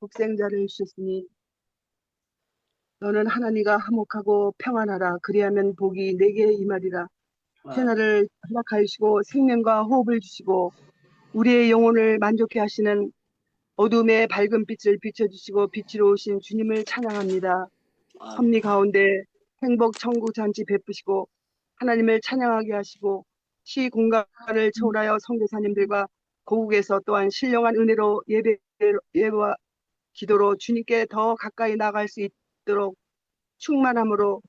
독생자를 주셨으니 너는 하나님과 화목하고 평안하라. 그리하면 복이 내게 임하리라. 새날을 허락하시고 생명과 호흡을 주시고 우리의 영혼을 만족해 하시는 어둠의 밝은 빛을 비춰주시고 빛으로 오신 주님을 찬양합니다. 섭리 가운데 행복 천국 잔치 베푸시고 하나님을 찬양하게 하시고 시 공간을 초월하여 선교사님들과 고국에서 또한 신령한 은혜로 예배와 기도로 주님께 더 가까이 나갈 수 있도록 충만함으로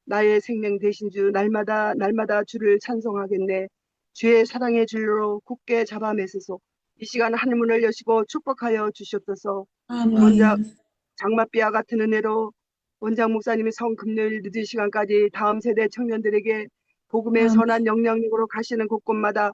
나의 생명 되신 주 날마다 날마다 주를 찬송하겠네. 주의 사랑의 줄로 굳게 잡아 매소서. 이 시간 하늘문을 여시고 축복하여 주시옵소서. 원작 아멘. 장맛비와 같은 은혜로 원장 목사님이 성금요일 늦은 시간까지 다음 세대 청년들에게 복음의 아멘. 선한 영향력으로 가시는 곳곳마다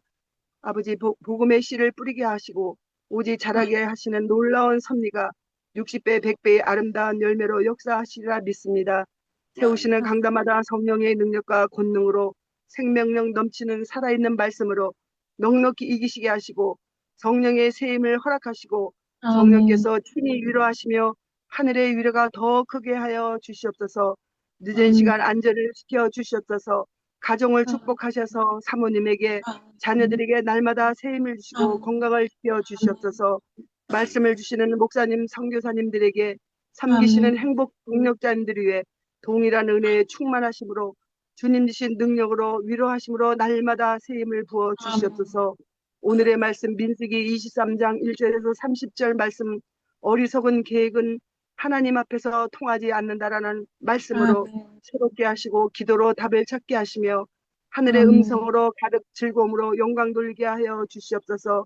아버지 복음의 씨를 뿌리게 하시고 오직 자라게 하시는 놀라운 섭리가 60배 100배의 아름다운 열매로 역사하시리라 믿습니다. 세우시는 강단마다 성령의 능력과 권능으로 생명력 넘치는 살아있는 말씀으로 넉넉히 이기시게 하시고 성령의 세임을 허락하시고 아멘. 성령께서 친히 위로하시며 하늘의 위로가 더 크게 하여 주시옵소서. 늦은 아멘. 시간 안전을 지켜 주시옵소서. 가정을 축복하셔서 사모님에게 자녀들에게 날마다 새 힘을 주시고 건강을 지켜 주시옵소서. 말씀을 주시는 목사님, 선교사님들에게 아멘. 섬기시는 행복 동력자님들을 위해 동일한 은혜에 충만하심으로 주님 주신 능력으로 위로하심으로 날마다 새 힘을 부어 주시옵소서. 오늘의 말씀 민수기 23장 1절에서 30절 말씀 어리석은 계획은 하나님 앞에서 통하지 않는다라는 말씀으로 아멘. 새롭게 하시고 기도로 답을 찾게 하시며 하늘의 아멘. 음성으로 가득 즐거움으로 영광 돌리게 하여 주시옵소서.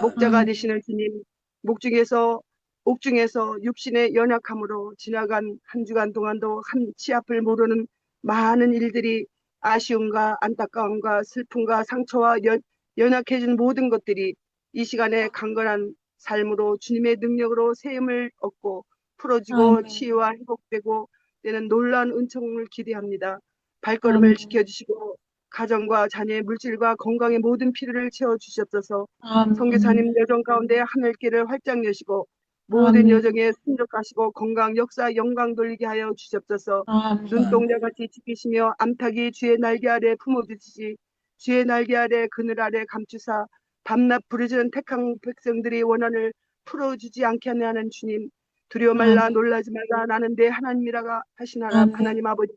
목자가 아멘. 되시는 주님, 옥중에서 육신의 연약함으로 지나간 한 주간 동안도 한 치 앞을 모르는 많은 일들이 아쉬움과 안타까움과 슬픔과 상처와 연약해진 모든 것들이 이 시간에 강건한 삶으로 주님의 능력으로 세움을 얻고 풀어지고 아멘. 치유와 회복되고 되는 놀라운 은총을 기대합니다. 발걸음을 아멘. 지켜주시고 가정과 자녀의 물질과 건강의 모든 필요를 채워주시옵소서. 아멘. 선교사님 여정 가운데 하늘길을 활짝 여시고 모든 아멘. 여정에 순적하시고 건강 역사 영광 돌리게 하여 주시옵소서. 아멘. 눈동자같이 지키시며 암탉이 주의 날개 아래 품어주시지 주의 날개 아래 그늘 아래 감추사 밤낮 부르짖는 택한 백성들이 원한을 풀어주지 않게 하는 주님, 두려워 말라 아멘. 놀라지 말라 나는 내 하나님이라가 하시나라. 아멘. 하나님 아버지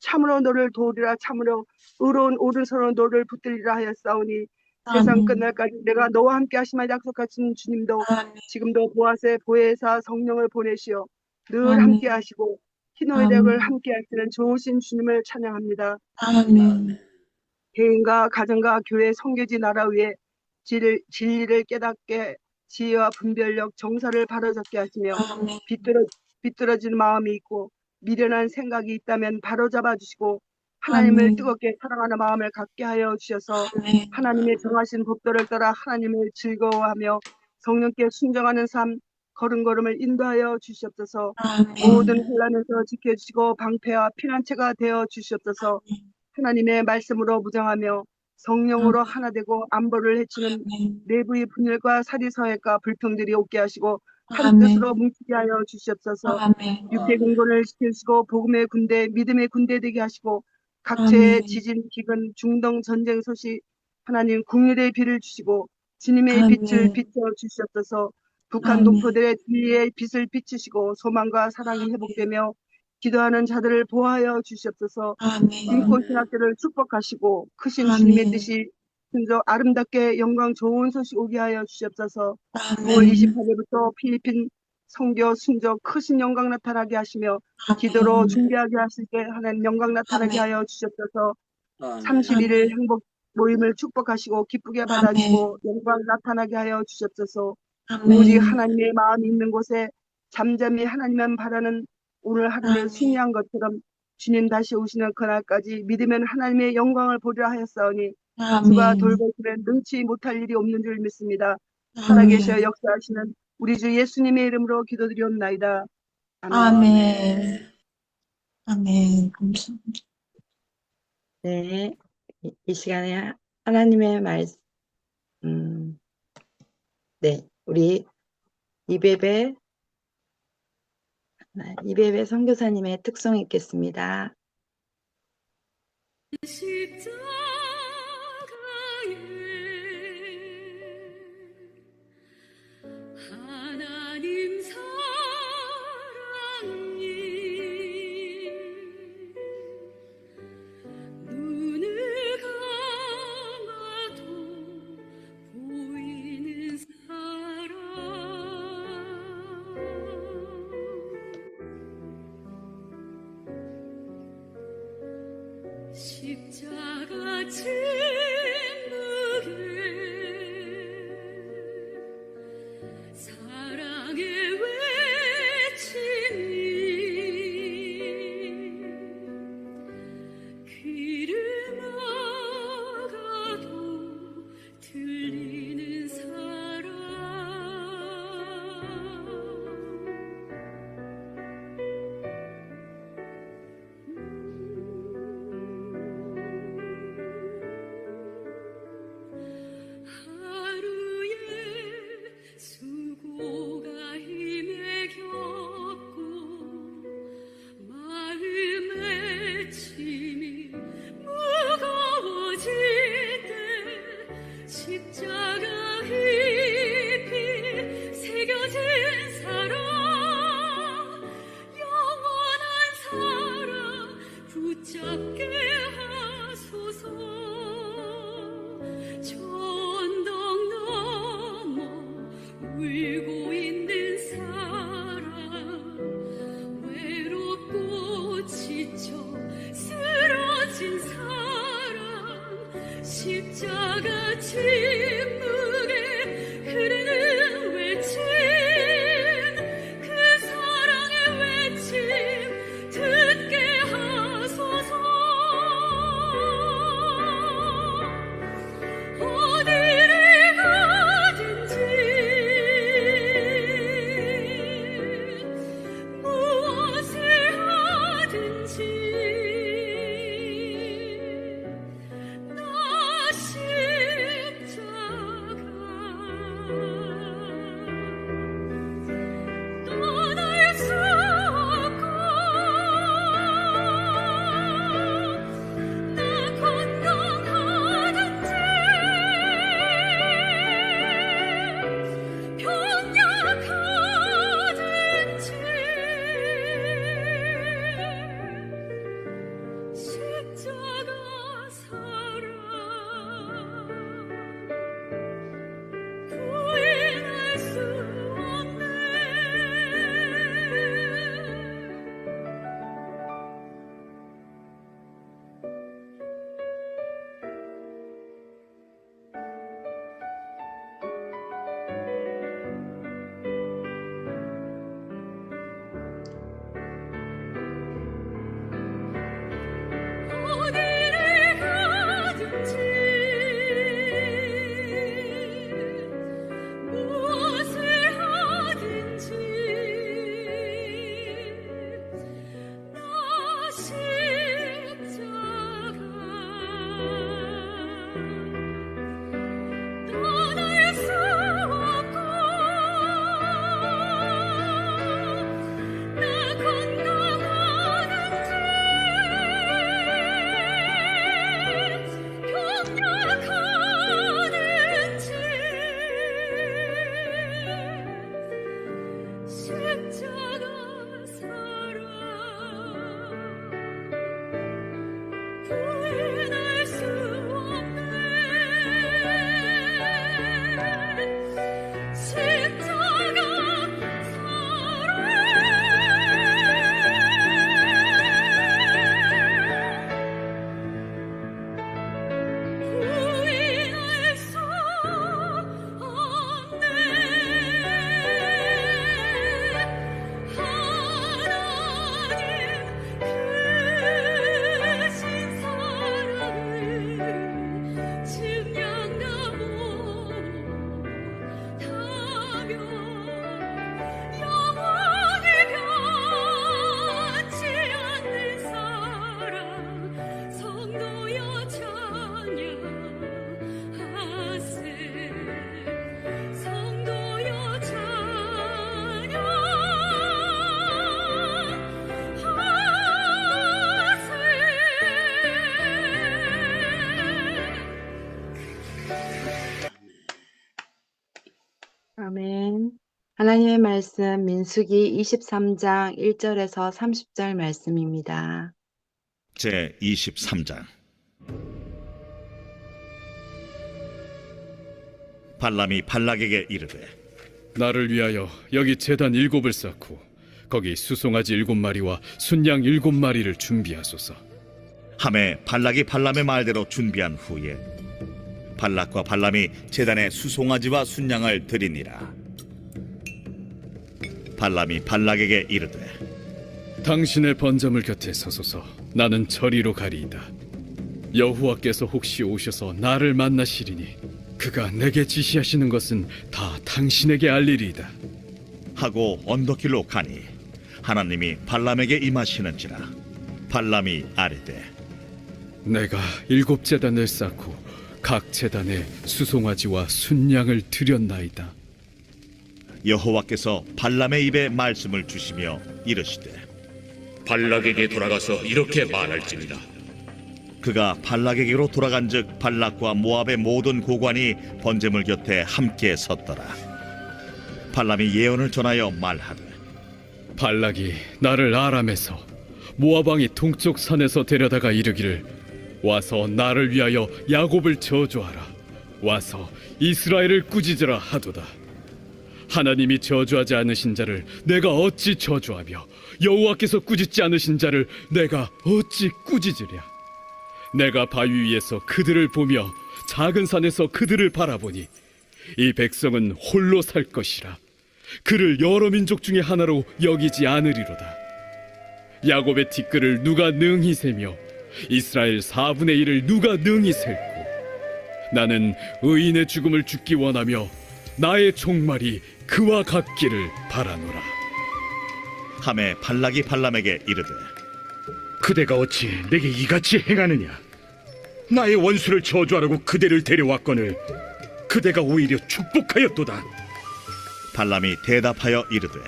참으로 너를 도우리라. 참으로 의로운 오른손으로 너를 붙들리라 하였사오니 세상 아멘. 끝날까지 내가 너와 함께 하시마 약속하신 주님도 아멘. 지금도 보아세 보혜사 성령을 보내시어 늘 함께 아멘. 하시고 희노의 덱을 아멘. 함께 하시는 좋으신 주님을 찬양합니다. 아멘. 개인과 가정과 교회 성교지 나라 위에 진리를 깨닫게 지혜와 분별력 정사를 바로잡게 하시며 아멘. 비뚤어진 마음이 있고 미련한 생각이 있다면 바로잡아 주시고 하나님을 아멘. 뜨겁게 사랑하는 마음을 갖게 하여 주셔서 아멘. 하나님의 정하신 법도를 따라 하나님을 즐거워하며 성령께 순종하는 삶 걸음걸음을 인도하여 주시옵소서. 모든 아멘. 혼란에서 지켜주시고 방패와 피난처가 되어 주시옵소서. 하나님의 말씀으로 무장하며 성령으로 하나 되고 안보를 해치는 내부의 분열과 사리서해과 불평들이 없게 하시고 한 뜻으로 아멘. 뭉치게 하여 주시옵소서. 아멘. 육체 공gon을 시키시고 복음의 군대, 믿음의 군대 되게 하시고 각처의 아멘. 지진, 기근, 중동 전쟁 소식 하나님 국률의 비를 주시고 주님의 빛을 아멘. 비춰 주시옵소서. 북한 아멘. 동포들의 진리의 빛을 비추시고 소망과 사랑이 회복되며 기도하는 자들을 보호하여 주시옵소서. 아멘. 인권신학교를 축복하시고 크신 주님의 아멘. 뜻이 순적 아름답게 영광 좋은 소식 오게 하여 주시옵소서. 9월 아멘. 28일부터 필리핀 선교 순적 크신 영광 나타나게 하시며 기도로 아멘. 준비하게 하시게 하는 영광 나타나게 아멘. 하여 주시옵소서. 아멘. 31일 행복 모임을 축복하시고 기쁘게 아멘. 받아주고 영광 나타나게 하여 주시옵소서. 오직 아멘. 하나님의 마음이 있는 곳에 잠잠히 하나님만 바라는 오늘 하루를 아멘. 승리한 것처럼 주님 다시 오시는 그날까지 믿으면 하나님의 영광을 보리라 하였사오니 주가 아멘. 돌보시면 능치 못할 일이 없는 줄 믿습니다. 살아계셔 아멘. 역사하시는 우리 주 예수님의 이름으로 기도드리옵나이다. 아멘. 아멘. 아멘. 감사합니다. 네, 이 시간에 하나님의 말씀, 네, 우리 이베베 네, 이베베 선교사님의 특송 읽겠습니다. 하나님 사랑이 눈을 감아도 보이는 사랑 십자가 침묵에 사랑의 외침이 귀를 막아도 들리는 사랑 하루의 수고가 힘에 겪고 마음의 짐이 무거워질 때 십자가 깊이 새겨진 사랑 영원한 사랑 붙잡게 하소서 천덕 넘어 울고 있는 사랑 외롭고 지쳐 쓰러진 사랑 십자가 침묵에 흐르는 외침 그 사랑의 외침 듣게 하소서 어디를 가든지 무엇을 하든지 나 십자가 떠날 수 없고 나 건강하든지 병약하든지 십자가 사랑 부인할 수 없네 어디를 가든지 무엇을 하든지 나 십자가 떠날 수 없고 나 건강하든지 병약하든지 십자가 사랑 부인할 수 없네 십자가 부인할 수 없네 하나님의 말씀 민수기 23장 1절에서 30절 말씀입니다. 제 23장. 발람이 발락에게 이르되 나를 위하여 여기 제단 7을 쌓고 거기 수송아지 7마리와 순양 7마리를 준비하소서. 하매 발락이 발람의 말대로 준비한 후에 발락과 발람이 제단에 수송아지와 순양을 드리니라. 발람이 발락에게 이르되 당신의 번제물 곁에 서소서. 나는 저리로 가리이다. 여호와께서 혹시 오셔서 나를 만나시리니 그가 내게 지시하시는 것은 다 당신에게 알리리이다. 하고 언덕길로 가니 하나님이 발람에게 임하시는지라. 발람이 아뢰되 내가 7제단을 쌓고 각 제단에 수송아지와 순양을 드렸나이다. 여호와께서 발람의 입에 말씀을 주시며 이르시되 발락에게 돌아가서 이렇게 말할지니라. 그가 발락에게로 돌아간즉 발락과 모압의 모든 고관이 번제물 곁에 함께 섰더라. 발람이 예언을 전하여 말하되 발락이 나를 아람에서 모압 왕이 동쪽 산에서 데려다가 이르기를 와서 나를 위하여 야곱을 저주하라. 와서 이스라엘을 꾸짖으라 하도다. 하나님이 저주하지 않으신 자를 내가 어찌 저주하며 여호와께서 꾸짖지 않으신 자를 내가 어찌 꾸짖으랴. 내가 바위 위에서 그들을 보며 작은 산에서 그들을 바라보니 이 백성은 홀로 살 것이라. 그를 여러 민족 중에 하나로 여기지 않으리로다. 야곱의 티끌을 누가 능히 세며 이스라엘 4분의 1을 누가 능히 셀고 나는 의인의 죽음을 죽기 원하며 나의 종말이 그와 같기를 바라노라. 하매 발락이 발람에게 이르되 그대가 어찌 내게 이같이 행하느냐? 나의 원수를 저주하라고 그대를 데려왔거늘 그대가 오히려 축복하였도다. 발람이 대답하여 이르되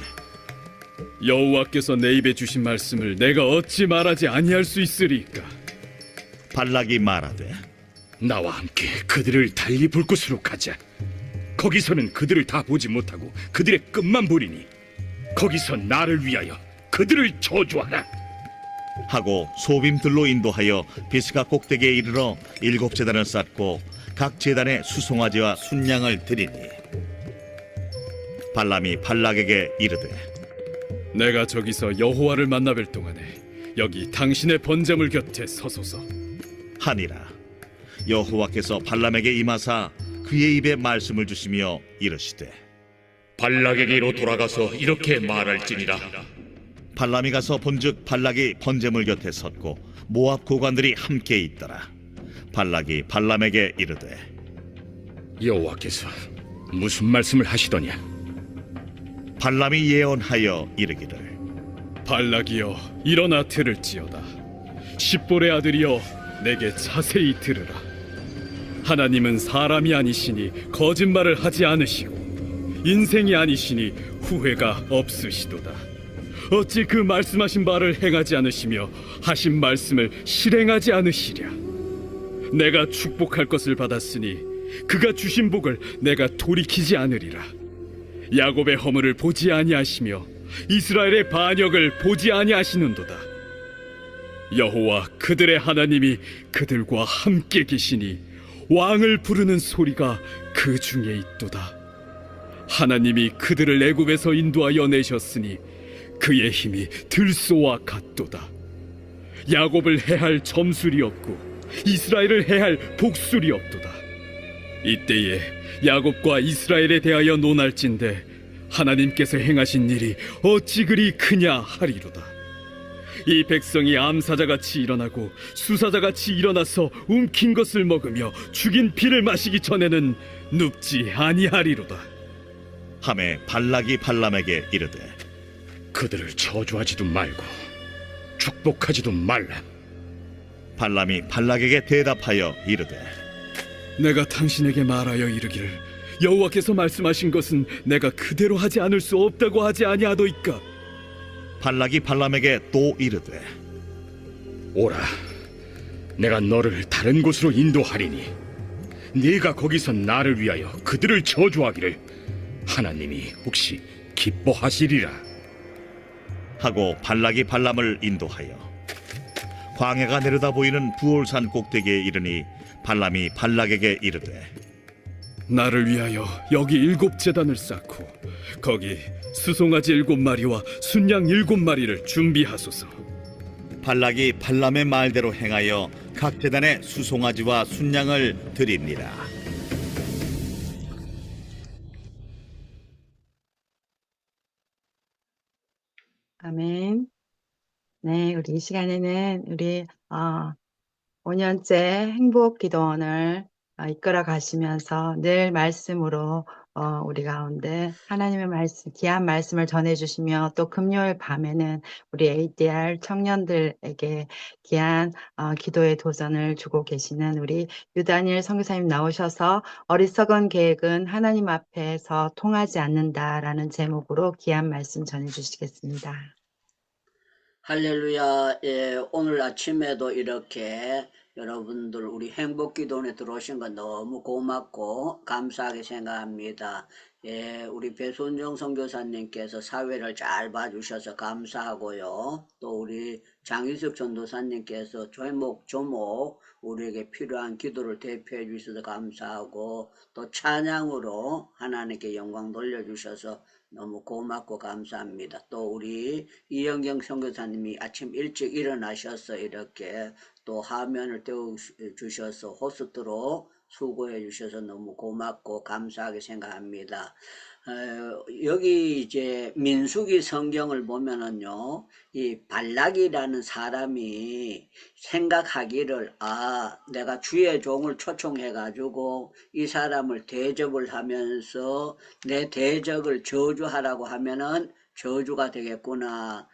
여호와께서 내 입에 주신 말씀을 내가 어찌 말하지 아니할 수 있으리까? 발락이 말하되 나와 함께 그들을 달리 볼 곳으로 가자. 거기서는 그들을 다 보지 못하고 그들의 끝만 보리니 거기서 나를 위하여 그들을 저주하라. 하고 소빔들로 인도하여 비스가 꼭대기에 이르러 7제단을 쌓고 각 제단에 수송아지와 순양을 드리니 발람이 발락에게 이르되 내가 저기서 여호와를 만나뵐 동안에 여기 당신의 번제물 곁에 서소서. 하니라. 여호와께서 발람에게 임하사 그의 입에 말씀을 주시며 이르시되 발락에게로 돌아가서 이렇게 말할지니라. 발람이 가서 본즉 발락이 번제물 곁에 섰고 모압 고관들이 함께 있더라. 발락이 발람에게 이르되 여호와께서 무슨 말씀을 하시더냐? 발람이 예언하여 이르기를 발락이여 일어나 들을지어다. 십볼의 아들이여 내게 자세히 들으라. 하나님은 사람이 아니시니 거짓말을 하지 않으시고 인생이 아니시니 후회가 없으시도다. 어찌 그 말씀하신 바를 행하지 않으시며 하신 말씀을 실행하지 않으시랴. 내가 축복할 것을 받았으니 그가 주신 복을 내가 돌이키지 않으리라. 야곱의 허물을 보지 아니하시며 이스라엘의 반역을 보지 아니하시는도다. 여호와 그들의 하나님이 그들과 함께 계시니 왕을 부르는 소리가 그 중에 있도다. 하나님이 그들을 애굽에서 인도하여 내셨으니 그의 힘이 들소와 같도다. 야곱을 해할 점술이 없고 이스라엘을 해할 복술이 없도다. 이때에 야곱과 이스라엘에 대하여 논할진대 하나님께서 행하신 일이 어찌 그리 크냐 하리로다. 이 백성이 암사자같이 일어나고 수사자같이 일어나서 움킨 것을 먹으며 죽인 피를 마시기 전에는 눕지 아니하리로다. 하매 발락이 발람에게 이르되 그들을 저주하지도 말고 축복하지도 말라. 발람이 발락에게 대답하여 이르되 내가 당신에게 말하여 이르기를 여호와께서 말씀하신 것은 내가 그대로 하지 않을 수 없다고 하지 아니하도이까? 발락이 발람에게 또 이르되 오라, 내가 너를 다른 곳으로 인도하리니 네가 거기서 나를 위하여 그들을 저주하기를 하나님이 혹시 기뻐하시리라. 하고 발락이 발람을 인도하여 광야가 내려다 보이는 부올산 꼭대기에 이르니 발람이 발락에게 이르되 나를 위하여 여기 7제단을 쌓고 거기 수송아지 7마리와 순양 7마리를 준비하소서. 발락이 발람의 말대로 행하여 각 제단에 수송아지와 순양을 드립니다. 아멘. 네, 우리 이 시간에는 우리 5년째 행복 기도원을 이끌어 가시면서 늘 말씀으로 우리 가운데 하나님의 말씀, 귀한 말씀을 전해주시며 또 금요일 밤에는 우리 ADR 청년들에게 귀한 기도의 도전을 주고 계시는 우리 유다니엘 선교사님 나오셔서 어리석은 계획은 하나님 앞에서 통하지 않는다라는 제목으로 귀한 말씀 전해주시겠습니다. 할렐루야. 예, 오늘 아침에도 이렇게 여러분들 우리 행복기도원에 들어오신 거 너무 고맙고 감사하게 생각합니다. 예, 우리 배순정 선교사님께서 사회를 잘 봐주셔서 감사하고요. 또 우리 장희숙 전도사님께서 조목 우리에게 필요한 기도를 대표해 주셔서 감사하고 또 찬양으로 하나님께 영광 돌려주셔서 너무 고맙고 감사합니다. 또 우리 이영경 선교사님이 아침 일찍 일어나셔서 이렇게 또 화면을 떼어주셔서 호스트로 수고해 주셔서 너무 고맙고 감사하게 생각합니다. 여기 이제 민수기 성경을 보면은요, 이 발락이라는 사람이 생각하기를, 내가 주의 종을 초청해가지고 이 사람을 대접을 하면서 내 대적을 저주하라고 하면은 저주가 되겠구나.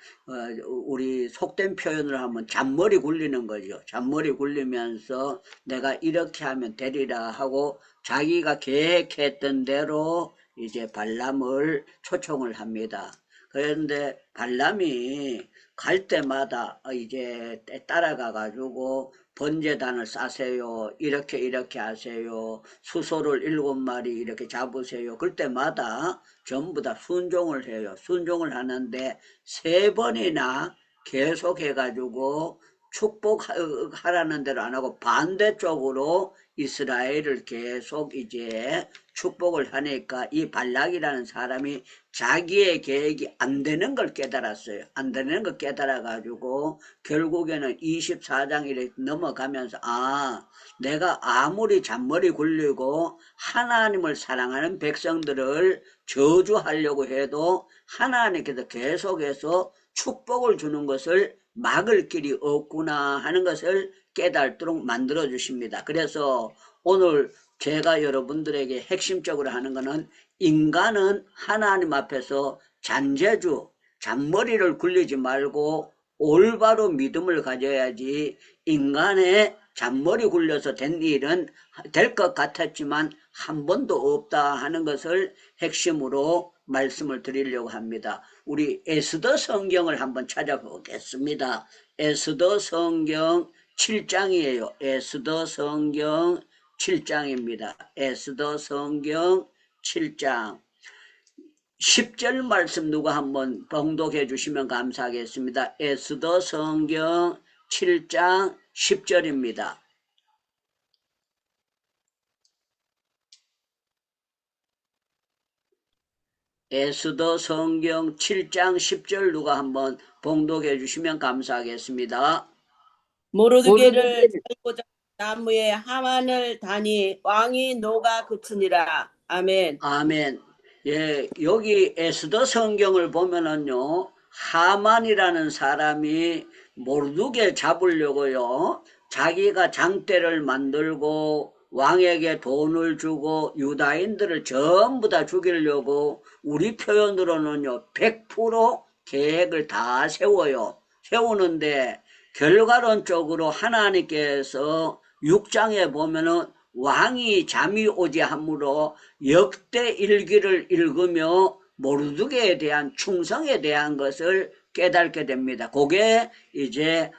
우리 속된 표현을 하면 잔머리 굴리는 거죠. 잔머리 굴리면서 내가 이렇게 하면 되리라 하고 자기가 계획했던 대로 이제 발람을 초청을 합니다. 그런데 발람이 갈 때마다 이제 따라가 가지고 번제단을 싸세요. 이렇게 하세요. 수소를 7마리 이렇게 잡으세요. 그럴 때마다 전부 다 순종을 해요. 순종을 하는데 3번이나 계속 해가지고 축복하라는 대로 안 하고 반대쪽으로 이스라엘을 계속 이제 축복을 하니까 이 발락이라는 사람이 자기의 계획이 안 되는 걸 깨달았어요. 안 되는 걸 깨달아가지고 결국에는 24장 이렇게 넘어가면서 내가 아무리 잔머리 굴리고 하나님을 사랑하는 백성들을 저주하려고 해도 하나님께서 계속해서 축복을 주는 것을 막을 길이 없구나 하는 것을 깨닫도록 만들어 주십니다. 그래서 오늘 제가 여러분들에게 핵심적으로 하는 것은 인간은 하나님 앞에서 잔머리를 굴리지 말고 올바로 믿음을 가져야지 인간의 잔머리 굴려서 된 일은 될 것 같았지만 한 번도 없다 하는 것을 핵심으로 말씀을 드리려고 합니다. 우리 에스더 성경을 한번 찾아보겠습니다. 에스더 성경 7장이에요. 에스더 성경 7장입니다. 에스더 성경 7장 10절 말씀 누가 한번 봉독해 주시면 감사하겠습니다. 에스더 성경 7장 10절입니다. 에스더 성경 7장 10절 누가 한번 봉독해 주시면 감사하겠습니다. 모르드게를 살고자 나무에 하만을 다니 왕이 노가 그치니라. 아멘. 아멘. 예, 여기 에스더 성경을 보면은요, 하만이라는 사람이 모르드게 잡으려고요, 자기가 장대를 만들고 왕에게 돈을 주고 유다인들을 전부 다 죽이려고 우리 표현으로는요 100% 계획을 다 세우는데 결과론적으로 하나님께서 6장에 보면은 왕이 잠이 오지 함으로 역대 일기를 읽으며 모르드게에 대한 충성에 대한 것을 깨닫게 됩니다. 그게 이제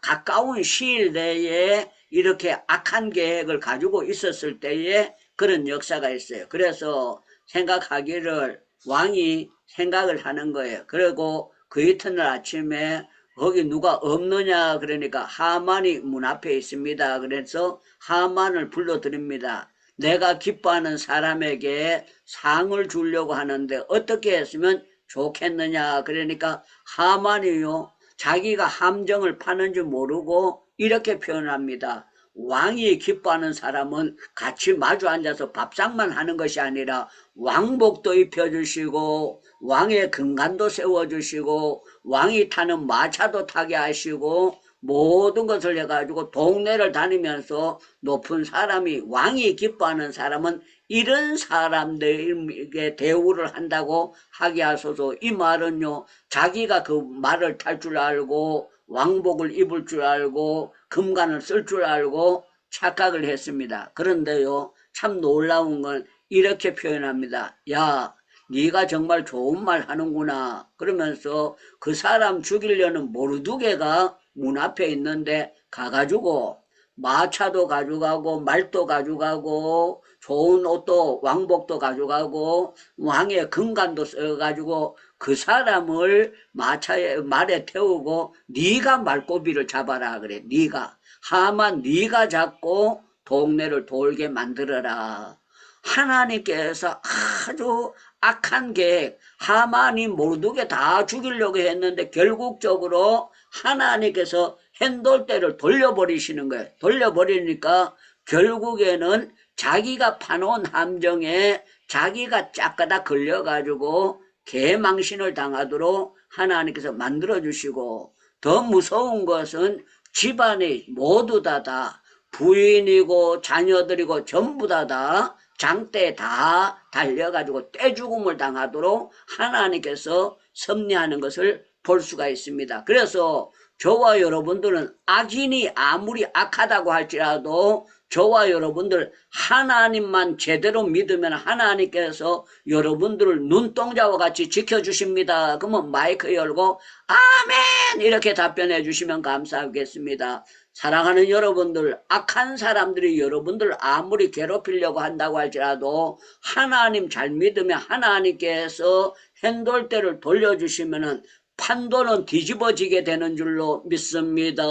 가까운 시일 내에 이렇게 악한 계획을 가지고 있었을 때에 그런 역사가 있어요. 그래서 생각하기를 왕이 생각을 하는 거예요. 그리고 그 이튿날 아침에 거기 누가 없느냐 그러니까 하만이 문 앞에 있습니다. 그래서 하만을 불러드립니다. 내가 기뻐하는 사람에게 상을 주려고 하는데 어떻게 했으면 좋겠느냐. 그러니까 하만이요, 자기가 함정을 파는 줄 모르고 이렇게 표현합니다. 왕이 기뻐하는 사람은 같이 마주 앉아서 밥상만 하는 것이 아니라 왕복도 입혀주시고 왕의 금관도 세워주시고 왕이 타는 마차도 타게 하시고 모든 것을 해가지고 동네를 다니면서 높은 사람이, 왕이 기뻐하는 사람은 이런 사람들에게 대우를 한다고 하게 하소서. 이 말은요, 자기가 그 말을 탈 줄 알고 왕복을 입을 줄 알고 금관을 쓸 줄 알고 착각을 했습니다. 그런데요, 참 놀라운 건 이렇게 표현합니다. 야, 네가 정말 좋은 말 하는구나. 그러면서 그 사람 죽이려는 모르두개가 문 앞에 있는데 가가지고 마차도 가져가고 말도 가져가고 좋은 옷도 왕복도 가져가고 왕의 금관도 써가지고 그 사람을 말에 태우고 네가 말고비를 잡아라 그래. 네가 하만 네가 잡고 동네를 돌게 만들어라. 하나님께서 아주 악한 계획, 하만이 모르두개 다 죽이려고 했는데 결국적으로 하나님께서 hen돌대를 돌려버리시는 거예요. 돌려버리니까 결국에는 자기가 파놓은 함정에 자기가 짝가다 걸려가지고 개망신을 당하도록 하나님께서 만들어주시고, 더 무서운 것은 집안이 모두 다 부인이고 자녀들이고 전부 다 장대에 다 달려가지고 떼죽음을 당하도록 하나님께서 섭리하는 것을 볼 수가 있습니다. 그래서 저와 여러분들은 악인이 아무리 악하다고 할지라도 저와 여러분들 하나님만 제대로 믿으면 하나님께서 여러분들을 눈동자와 같이 지켜주십니다. 그러면 마이크 열고 아멘 이렇게 답변해 주시면 감사하겠습니다. 사랑하는 여러분들, 악한 사람들이 여러분들 아무리 괴롭히려고 한다고 할지라도 하나님 잘 믿으면 하나님께서 hen돌대를 돌려주시면은 판도는 뒤집어지게 되는 줄로 믿습니다.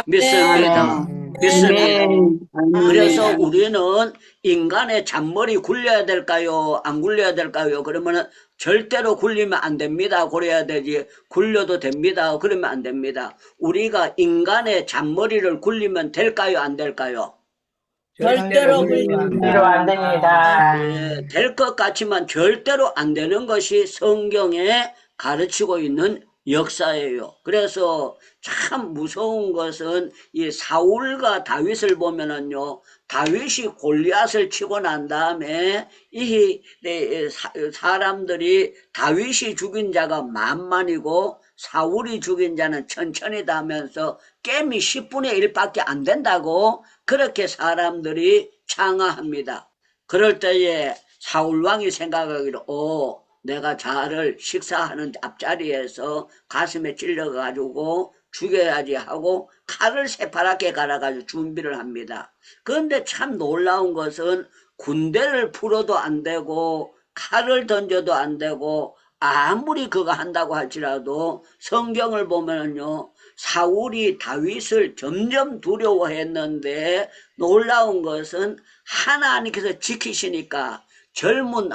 믿습니다. 믿습니다. 그래서 우리는 인간의 잔머리 굴려야 될까요? 안 굴려야 될까요? 그러면은 절대로 굴리면 안 됩니다. 그래야 되지. 굴려도 됩니다. 그러면 안 됩니다. 우리가 인간의 잔머리를 굴리면 될까요? 안 될까요? 절대로 굴리면 안 됩니다. 예, 될 것 같지만 절대로 안 되는 것이 성경에 가르치고 있는 역사예요. 그래서 참 무서운 것은 이 사울과 다윗을 보면은요, 다윗이 골리앗을 치고 난 다음에 이 사람들이 다윗이 죽인 자가 만만이고 사울이 죽인 자는 천천히다 하면서 게임이 10분의 1밖에 안 된다고 그렇게 사람들이 창하합니다. 그럴 때에 사울왕이 생각하기로 내가 자를 식사하는 앞자리에서 가슴에 찔러가지고 죽여야지 하고 칼을 새파랗게 갈아가지고 준비를 합니다. 그런데 참 놀라운 것은 군대를 풀어도 안 되고 칼을 던져도 안 되고 아무리 그거 한다고 할지라도 성경을 보면은요, 사울이 다윗을 점점 두려워했는데 놀라운 것은 하나님께서 지키시니까 젊은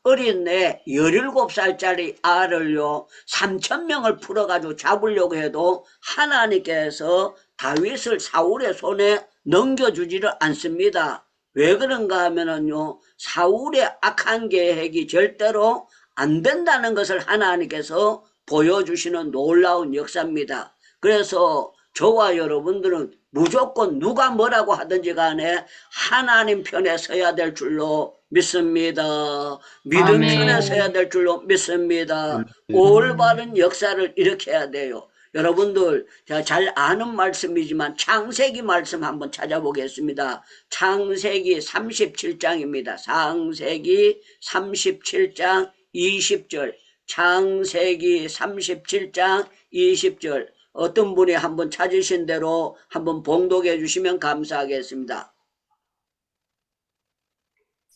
어린 애 17살짜리 알을요 3,000명을 풀어가지고 잡으려고 해도 하나님께서 다윗을 사울의 손에 넘겨주지를 않습니다. 왜 그런가 하면은요, 사울의 악한 계획이 절대로 안 된다는 것을 하나님께서 보여주시는 놀라운 역사입니다. 그래서 저와 여러분들은 무조건 누가 뭐라고 하든지 간에 하나님 편에 서야 될 줄로 믿습니다. 믿음 편에 서야 될 줄로 믿습니다. 올바른 역사를 일으켜야 돼요. 여러분들, 제가 잘 아는 말씀이지만 창세기 말씀 한번 찾아보겠습니다. 창세기 37장입니다. 창세기 37장 20절. 창세기 37장 20절. 어떤 분이 한번 찾으신 대로 한번 봉독해 주시면 감사하겠습니다.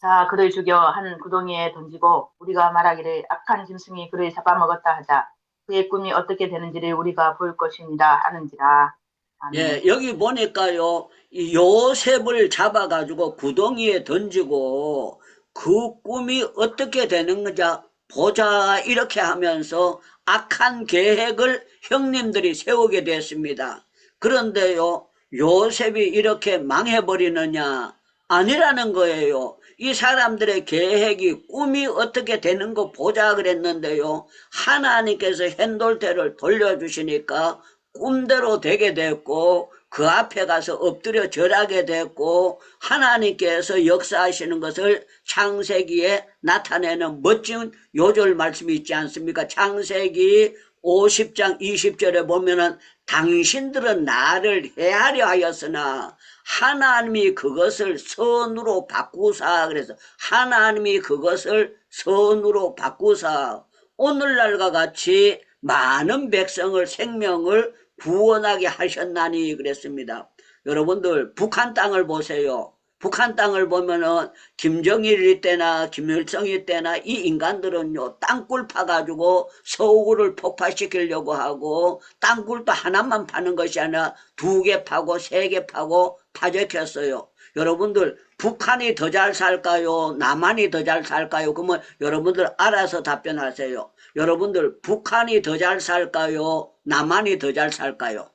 자, 그를 죽여 한 구덩이에 던지고 우리가 말하기를 악한 짐승이 그를 잡아먹었다 하자. 그의 꿈이 어떻게 되는지를 우리가 볼 것입니다 하는지라. 아멘. 예, 여기 보니까요, 이 요셉을 잡아가지고 구덩이에 던지고 그 꿈이 어떻게 되는 건지 보자, 이렇게 하면서 악한 계획을 형님들이 세우게 됐습니다. 그런데요, 요셉이 이렇게 망해버리느냐? 아니라는 거예요. 이 사람들의 계획이 꿈이 어떻게 되는 거 보자 그랬는데요. 하나님께서 hen돌대를 돌려주시니까 꿈대로 되게 됐고 그 앞에 가서 엎드려 절하게 됐고 하나님께서 역사하시는 것을 창세기에 나타내는 멋진 요절 말씀이 있지 않습니까? 창세기 50장 20절에 보면은 당신들은 나를 해하려 하였으나 하나님이 그것을 선으로 바꾸사. 그래서 하나님이 그것을 선으로 바꾸사 오늘날과 같이 많은 백성을 생명을 구원하게 하셨나니 그랬습니다. 여러분들 북한 땅을 보세요. 북한 땅을 보면은 김정일 때나 김일성이 때나 이 인간들은요 땅굴 파가지고 서울을 폭파시키려고 하고 땅굴도 하나만 파는 것이 아니라 2개 파고 3개 파고 파적혔어요. 여러분들 북한이 더 잘 살까요? 남한이 더 잘 살까요? 그러면 여러분들 알아서 답변하세요. 여러분들 북한이 더 잘 살까요? 남한이 더 잘 살까요?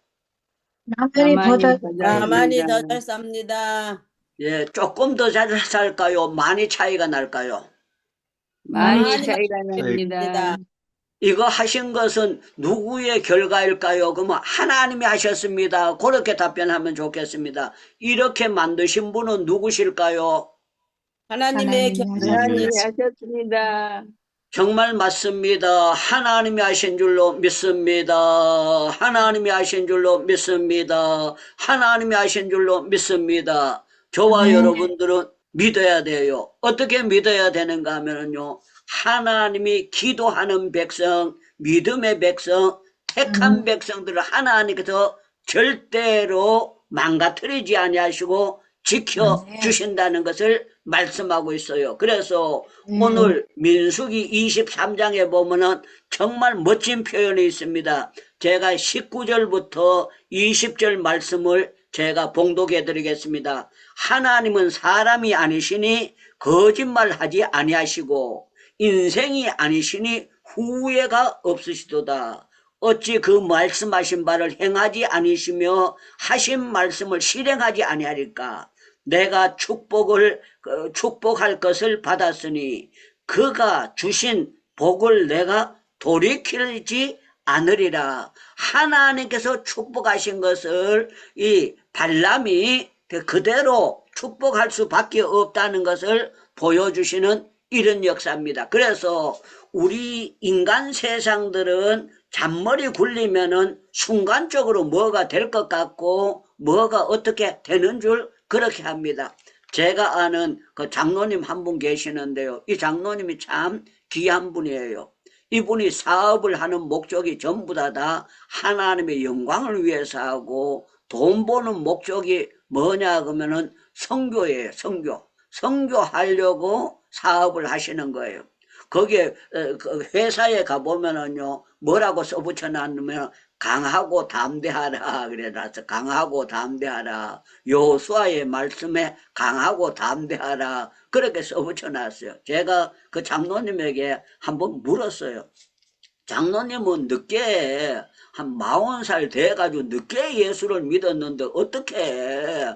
나만이 더 잘 삽니다. 예, 조금 더 잘 살까요? 많이 차이가 날까요? 많이 차이가 납니다. 이거 하신 것은 누구의 결과일까요? 그러면 하나님이 하셨습니다. 그렇게 답변하면 좋겠습니다. 이렇게 만드신 분은 누구실까요? 하나님의 하나님이 하셨습니다. 정말 맞습니다. 하나님이 하신 줄로 믿습니다. 하나님이 하신 줄로 믿습니다. 하나님이 하신 줄로 믿습니다. 저와 여러분들은 믿어야 돼요. 어떻게 믿어야 되는가 하면요. 하나님이 기도하는 백성, 믿음의 백성, 택한 백성들을 하나님께서 절대로 망가뜨리지 아니하시고 지켜주신다는 것을 말씀하고 있어요. 그래서 오늘 민수기 23장에 보면은 정말 멋진 표현이 있습니다. 제가 19절부터 20절 말씀을 제가 봉독해 드리겠습니다. 하나님은 사람이 아니시니 거짓말하지 아니하시고 인생이 아니시니 후회가 없으시도다. 어찌 그 말씀하신 바를 행하지 아니시며 하신 말씀을 실행하지 아니하리까? 내가 축복할 것을 받았으니 그가 주신 복을 내가 돌이키지 않으리라. 하나님께서 축복하신 것을 이 발람이 그대로 축복할 수밖에 없다는 것을 보여주시는 이런 역사입니다. 그래서 우리 인간 세상들은 잔머리 굴리면은 순간적으로 뭐가 될 것 같고 뭐가 어떻게 되는 줄 그렇게 합니다. 제가 아는 그 장로님 한 분 계시는데요. 이 장로님이 참 귀한 분이에요. 이분이 사업을 하는 목적이 전부 다 하나님의 영광을 위해서 하고 돈 버는 목적이 뭐냐 그러면은 선교예요. 선교하려고 사업을 하시는 거예요. 거기에 회사에 가보면은요 뭐라고 써붙여놨냐면 강하고 담대하라 그래서 강하고 담대하라. 여호수아의 말씀에 강하고 담대하라 그렇게 써붙여놨어요. 제가 그 장로님에게 한번 물었어요. 장로님은 늦게 한 40살 돼가지고 늦게 예수를 믿었는데 어떻게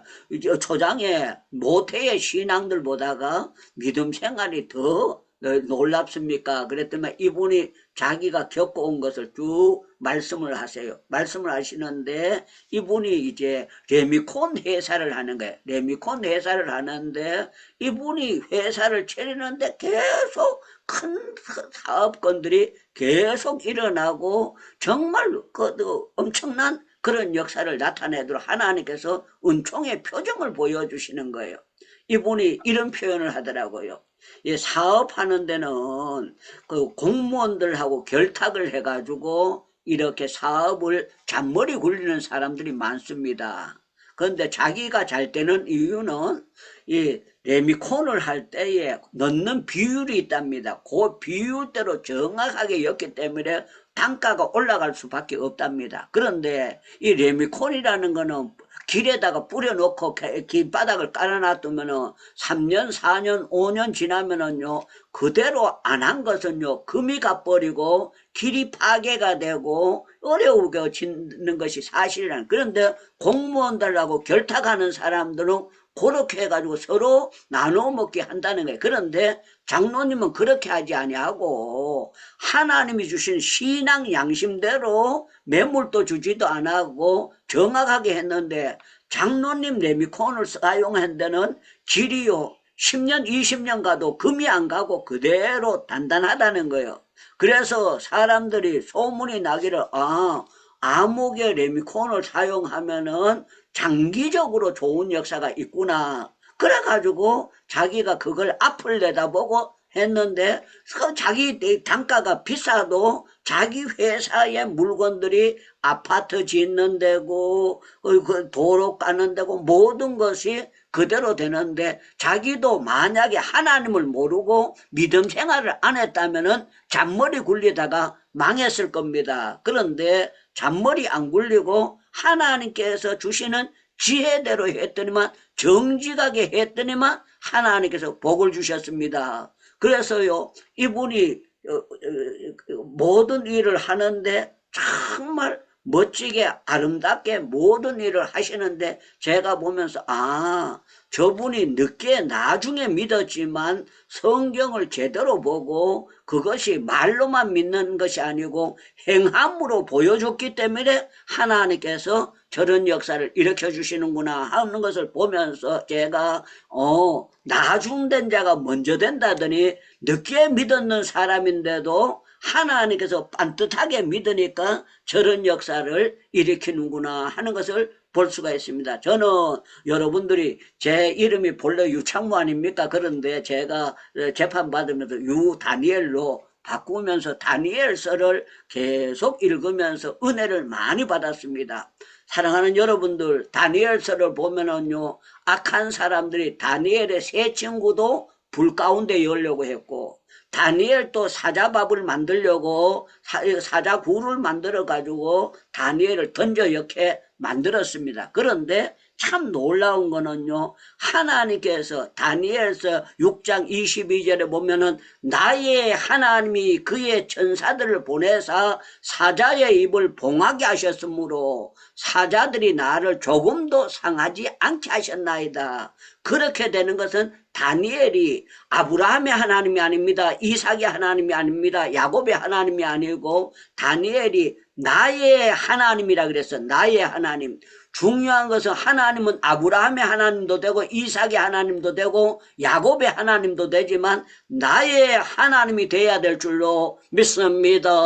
초장에 모태의 신앙들 보다가 믿음 생활이 더 놀랍습니까? 그랬더니 이분이 자기가 겪어온 것을 쭉 말씀을 하세요. 말씀을 하시는데 이분이 이제 레미콘 회사를 하는 거예요. 레미콘 회사를 하는데 이분이 회사를 차리는데 계속 큰 사업건들이 계속 일어나고 정말 엄청난 그런 역사를 나타내도록 하나님께서 은총의 표정을 보여주시는 거예요. 이분이 이런 표현을 하더라고요. 사업하는 데는 그 공무원들하고 결탁을 해가지고 이렇게 사업을 잔머리 굴리는 사람들이 많습니다. 그런데 자기가 잘 되는 이유는 이 레미콘을 할 때에 넣는 비율이 있답니다. 그 비율대로 정확하게 였기 때문에 단가가 올라갈 수밖에 없답니다. 그런데 이 레미콘이라는 거는 길에다가 뿌려놓고 길바닥을 깔아놔두면은 3년, 4년, 5년 지나면은요, 그대로 안 한 것은요, 금이 가버리고 길이 파괴가 되고 어려워지는 것이 사실이란. 그런데 공무원들하고 결탁하는 사람들은 그렇게 해가지고 서로 나눠 먹게 한다는 거예요. 그런데 장로님은 그렇게 하지 아니하고 하나님이 주신 신앙 양심대로 매물도 주지도 안 하고 정확하게 했는데, 장로님 레미콘을 사용한 데는 길이요 10년 20년 가도 금이 안 가고 그대로 단단하다는 거예요. 그래서 사람들이 소문이 나기를 아목의 레미콘을 사용하면은 장기적으로 좋은 역사가 있구나. 그래가지고 자기가 그걸 앞을 내다보고 했는데, 자기 단가가 비싸도 자기 회사의 물건들이 아파트 짓는 데고 도로 까는 데고 모든 것이 그대로 되는데, 자기도 만약에 하나님을 모르고 믿음 생활을 안 했다면은 잔머리 굴리다가 망했을 겁니다. 그런데 잔머리 안 굴리고 하나님께서 주시는 지혜대로 했더니만, 정직하게 했더니만 하나님께서 복을 주셨습니다. 그래서요, 이분이 모든 일을 하는데 정말 멋지게 아름답게 모든 일을 하시는데, 제가 보면서 저분이 늦게 나중에 믿었지만 성경을 제대로 보고 그것이 말로만 믿는 것이 아니고 행함으로 보여줬기 때문에 하나님께서 저런 역사를 일으켜 주시는구나 하는 것을 보면서, 제가 나중된 자가 먼저 된다더니 늦게 믿었는 사람인데도 하나님께서 반듯하게 믿으니까 저런 역사를 일으키는구나 하는 것을 볼 수가 있습니다. 저는 여러분들이 제 이름이 본래 유창무 아닙니까? 그런데 제가 재판받으면서 유다니엘로 바꾸면서 다니엘서를 계속 읽으면서 은혜를 많이 받았습니다. 사랑하는 여러분들, 다니엘서를 보면은요, 악한 사람들이 다니엘의 세 친구도 불 가운데 열려고 했고, 다니엘도 사자밥을 만들려고 사자굴을 만들어 가지고 다니엘을 던져 이렇게 만들었습니다. 그런데 참 놀라운 거는요, 하나님께서 다니엘서 6장 22절에 보면은 나의 하나님이 그의 천사들을 보내사 사자의 입을 봉하게 하셨으므로 사자들이 나를 조금도 상하지 않게 하셨나이다. 그렇게 되는 것은 다니엘이 아브라함의 하나님이 아닙니다. 이삭의 하나님이 아닙니다. 야곱의 하나님이 아니고 다니엘이 나의 하나님이라 그랬어. 나의 하나님. 중요한 것은 하나님은 아브라함의 하나님도 되고 이삭의 하나님도 되고 야곱의 하나님도 되지만 나의 하나님이 돼야 될 줄로 믿습니다.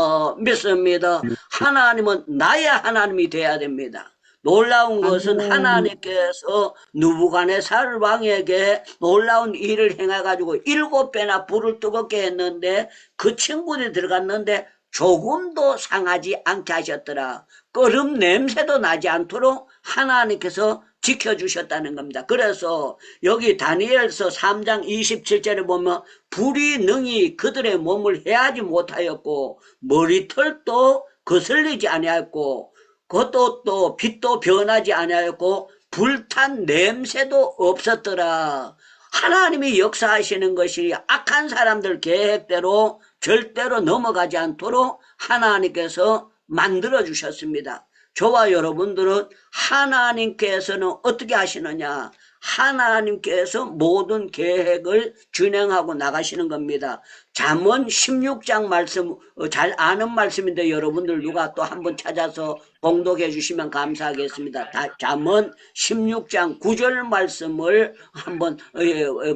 하나님은 나의 하나님이 돼야 됩니다. 놀라운 것은 하나님께서 느부갓네살 왕에게 놀라운 일을 행해가지고 7배나 불을 뜨겁게 했는데, 그 친구들이 들어갔는데 조금도 상하지 않게 하셨더라. 끓음 냄새도 나지 않도록 하나님께서 지켜주셨다는 겁니다. 그래서 여기 다니엘서 3장 27절에 보면 불이 능히 그들의 몸을 해하지 못하였고 머리털도 거슬리지 아니하였고 그것도 또 빛도 변하지 아니하였고 불탄 냄새도 없었더라. 하나님이 역사하시는 것이 악한 사람들 계획대로 절대로 넘어가지 않도록 하나님께서 만들어 주셨습니다. 저와 여러분들은 하나님께서는 어떻게 하시느냐? 하나님께서 모든 계획을 진행하고 나가시는 겁니다. 잠언 16장 말씀 잘 아는 말씀인데 여러분들 누가 또 한번 찾아서 봉독해 주시면 감사하겠습니다. 잠언 16장 9절 말씀을 한번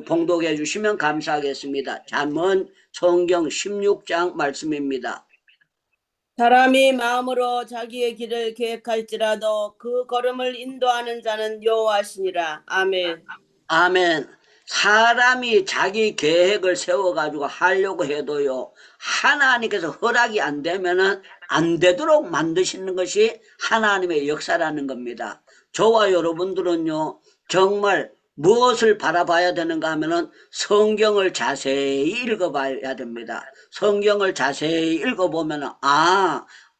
봉독해 주시면 감사하겠습니다. 잠언 성경 16장 말씀입니다. 사람이 마음으로 자기의 길을 계획할지라도 그 걸음을 인도하는 자는 여호와시니라. 아멘. 아멘. 사람이 자기 계획을 세워가지고 하려고 해도요, 하나님께서 허락이 안 되면은 안 되도록 만드시는 것이 하나님의 역사라는 겁니다. 저와 여러분들은요, 정말 무엇을 바라봐야 되는가 하면은 성경을 자세히 읽어봐야 됩니다. 성경을 자세히 읽어보면은,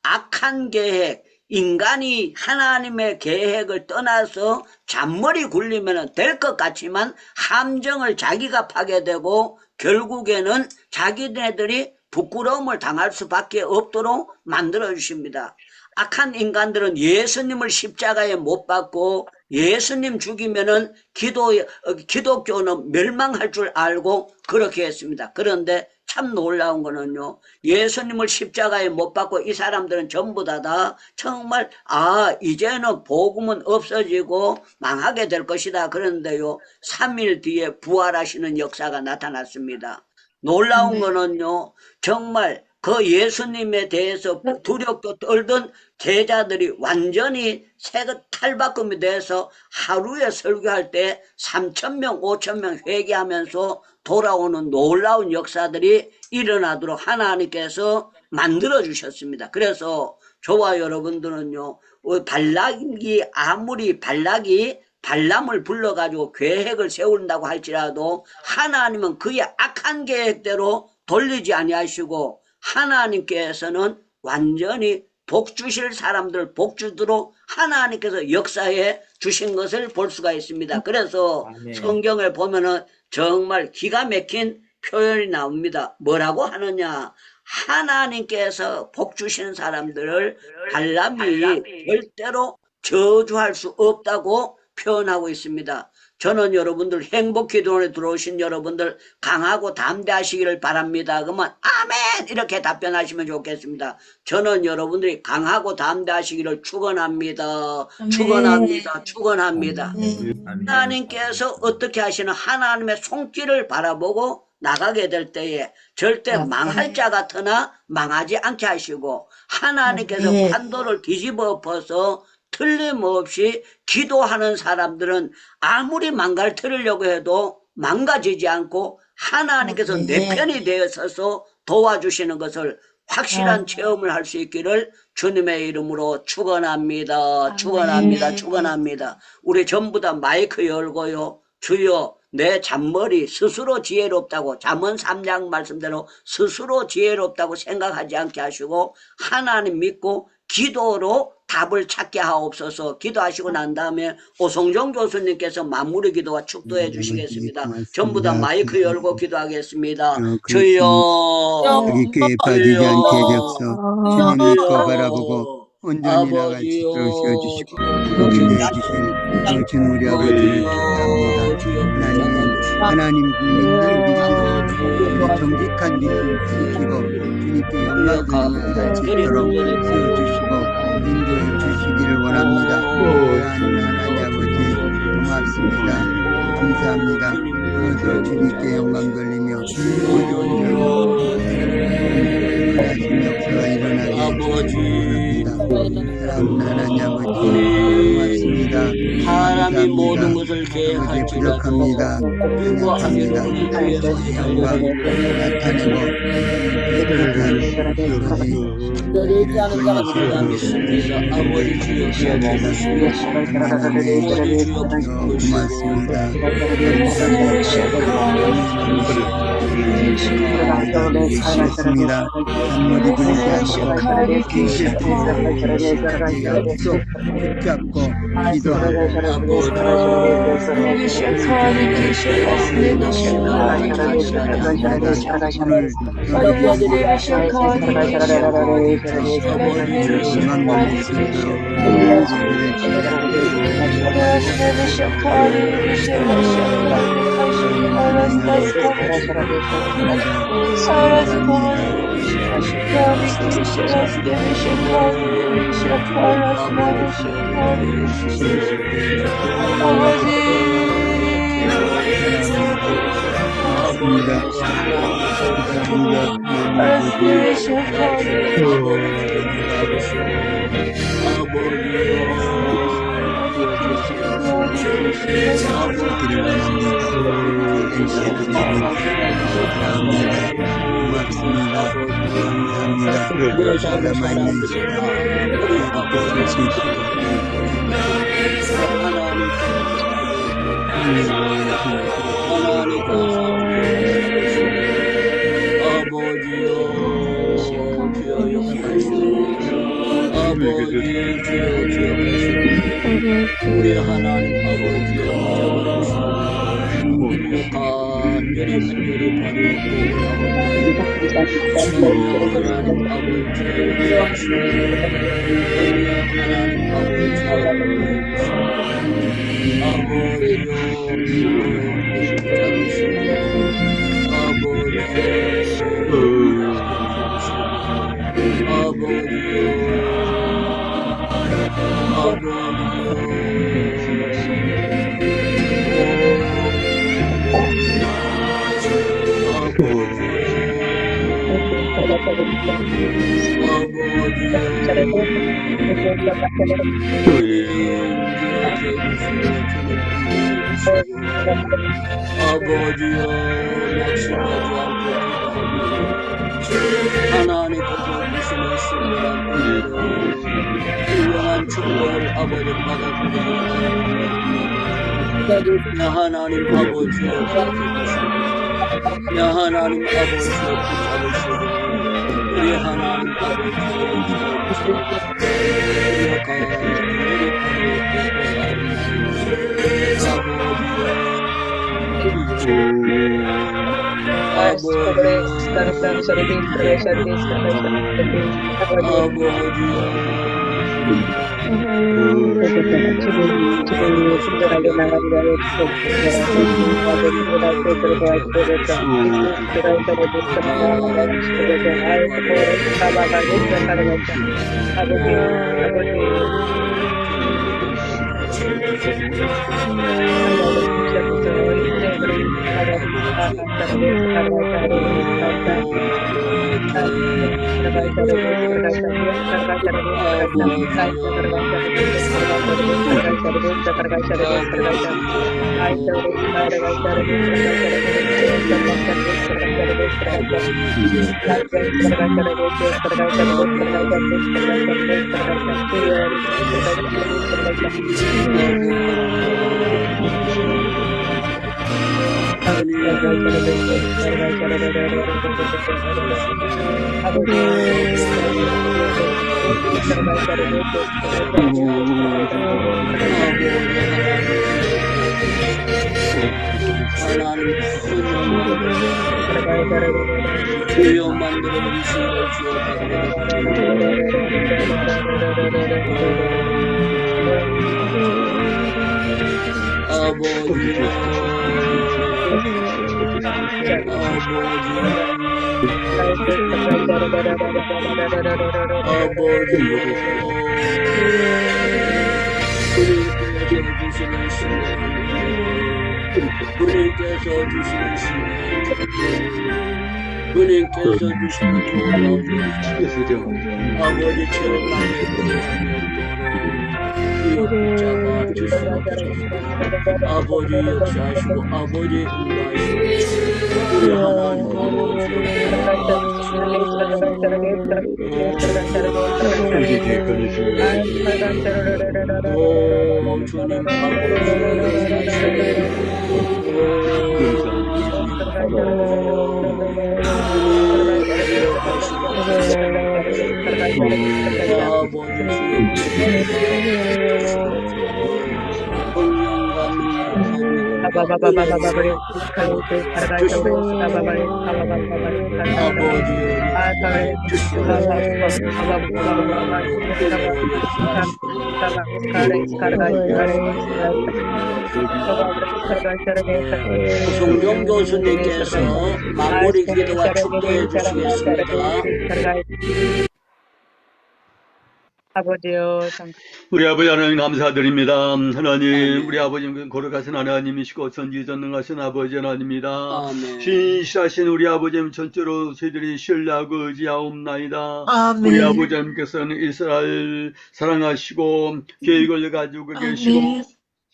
악한 계획, 인간이 하나님의 계획을 떠나서 잔머리 굴리면 될 것 같지만 함정을 자기가 파게 되고 결국에는 자기네들이 부끄러움을 당할 수밖에 없도록 만들어 주십니다. 악한 인간들은 예수님을 십자가에 못 박고 예수님 죽이면은 기독교는 멸망할 줄 알고 그렇게 했습니다. 그런데 참 놀라운 거는요, 예수님을 십자가에 못 박고 이 사람들은 전부 다 정말 이제는 복음은 없어지고 망하게 될 것이다. 그런데요, 3일 뒤에 부활하시는 역사가 나타났습니다. 놀라운 거는요, 정말 그 예수님에 대해서 두렵고 떨던 제자들이 완전히 탈바꿈이 돼서 하루에 설교할 때 3,000명, 5,000명 회개하면서 돌아오는 놀라운 역사들이 일어나도록 하나님께서 만들어 주셨습니다. 그래서 저와 여러분들은요, 발락이 아무리 발람을 불러가지고 계획을 세운다고 할지라도 하나님은 그의 악한 계획대로 돌리지 아니하시고 하나님께서는 완전히 복 주실 사람들 복 주도록 하나님께서 역사해 주신 것을 볼 수가 있습니다. 그래서 성경을 보면은 정말 기가 막힌 표현이 나옵니다. 뭐라고 하느냐? 하나님께서 복 주시는 사람들을 발람이 절대로 저주할 수 없다고 표현하고 있습니다. 저는 여러분들 행복기도원에 들어오신 여러분들 강하고 담대하시기를 바랍니다. 그러면 아멘 이렇게 답변하시면 좋겠습니다. 저는 여러분들이 강하고 담대하시기를 축원합니다. 축원합니다. 하나님께서 어떻게 하시는 하나님의 손길을 바라보고 나가게 될 때에 절대 망할 자 같으나 망하지 않게 하시고 하나님께서 판도를 뒤집어 엎어서 틀림없이 기도하는 사람들은 아무리 망가뜨리려고 해도 망가지지 않고 하나님께서 내 편이 되어서 도와주시는 것을 확실한 체험을 할 수 있기를 주님의 이름으로 축원합니다. 축원합니다. 우리 전부 다 마이크 열고요. 주여 내 잔머리 스스로 지혜롭다고 잠언 3장 말씀대로 스스로 지혜롭다고 생각하지 않게 하시고 하나님 믿고 기도로 답을 찾게 하옵소서. 기도하시고 난 다음에 오성종 교수님께서 마무리 기도와 축도해 주시겠습니다. 전부 다 마이크 열고 기도하겠습니다. 주여 교회 빠지지 않게 해주옵소서. 주님을 바라보고 온전히 나갈 수 있도록 세워주시고 복이 되어주신 주 우리 아버지를 축복합니다. 하나님 믿는 믿음으로 정직한 믿음 지키고 주님께 영광 드리며 살 수 있도록 세워주시고 인도해 주시기를 원합니다. 하나님 아버지 고맙습니다. 감사합니다. 오늘도 주님께 영광 돌리며 모두 온전히 하나님 역사가 일어나게 해주시기 원합니다. 사랑하는 하나님 아버지 고맙습니다. 사람이 모든 것을 계획할지라도 부족합니다. 불구합니다. 영광 나타내고 너를 하는 자가 누구나 믿습니다. 아버지 주여 기억해주시고 아버지 주여 고맙습니다. 고맙습니다. 잔머리 굴리지 않고 약속 붙잡고 기도하고 하나님 아버지 주여 기억하시고 우리 하나님 아버지여 잡아주시고 우리가 간절히 바라고 하나님 아버지여 기억하시고 우리 하나님 아버지여 아버지여 아버지여 낙심하지 않고 하나님께서 무슨 말씀을 하고 유명한 축복을 아버지 받아주시고 야 하나님 아버지여 야 하나님 아버지여 붙잡으시고 우리 하나님 아버지여 붙잡으시고 우리가 간절히 주여 만들어 주시고 주님께서 주시는 좋은 아버지 체험하게 붙잡아 주시옵소서. 아버지 역사하시고 아버지 응하시고 우리 하나님 주님 송정 교수님께서 마무리 기도와 축도해 주시겠습니다. 아버지요, 우리 아버지 하나님 감사드립니다. 하나님, 우리 아버님 거룩하신 하나님이시고 전지전능하신 아버지 하나님입니다. 아멘. 신실하신 우리 아버님 전체로 저희들이 신뢰하고 의지하옵나이다. 아멘. 우리 아버지께서는 이스라엘 사랑하시고 계획을 가지고 계시고 아멘.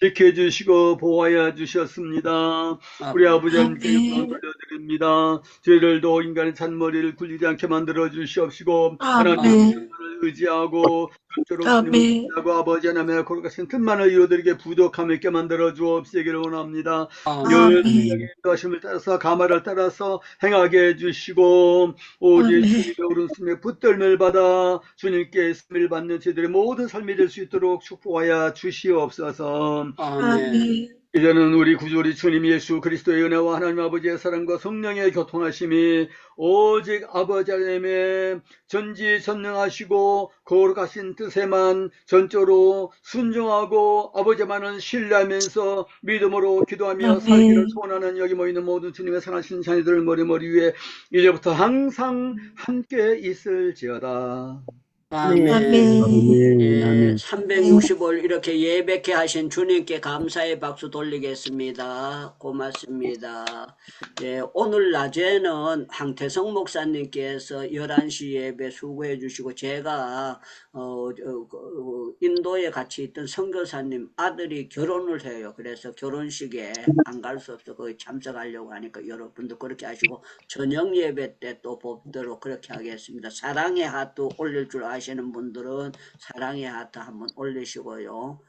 지켜주시고 보호하여 주셨습니다. 우리 아버지께 영광 돌려드립니다. 저희들도 인간의 잔머리를 굴리지 않게 만들어 주시옵시고 하나님 의지하고 전적으로 아멘. 주님을 의지하고 아버지 하나님의 거룩하신 뜻만을 이루어드리게 부족함 있게 만들어 주옵시기를 원합니다. 늘 아멘. 성령의 인도하심을 따라서 가마를 따라서 행하게 해주시고 오직 아멘. 주님의 오른손에 붙들림을 받아 주님께 쓰임을 받는 저희들의 모든 삶이 될 수 있도록 축복하여 주시옵소서. 아멘. 이제는 우리 구주 우리 주님 예수 그리스도의 은혜와 하나님 아버지의 사랑과 성령의 교통하심이 오직 아버지 하나님의 전지전능하시고 거룩하신 뜻에만 전적으로 순종하고 아버지만을 신뢰하면서 믿음으로 기도하며 살기를 아멘. 소원하는 여기 모이는 모든 주님의 선하신 자녀들 머리 위에 이제부터 항상 함께 있을지어다. 아멘. 아멘. 예, 아멘. 360을 이렇게 예배케 하신 주님께 감사의 박수 돌리겠습니다. 고맙습니다. 예, 오늘 낮에는 황태성 목사님께서 11시 예배 수고해 주시고 제가 인도에 같이 있던 선교사님 아들이 결혼을 해요. 그래서 결혼식에 안 갈 수 없어 거기 참석하려고 하니까 여러분도 그렇게 하시고 저녁 예배 때 또 뵙도록 그렇게 하겠습니다. 사랑의 하트 올릴 줄 아시는 분들은 사랑의 하트 한번 올리시고요.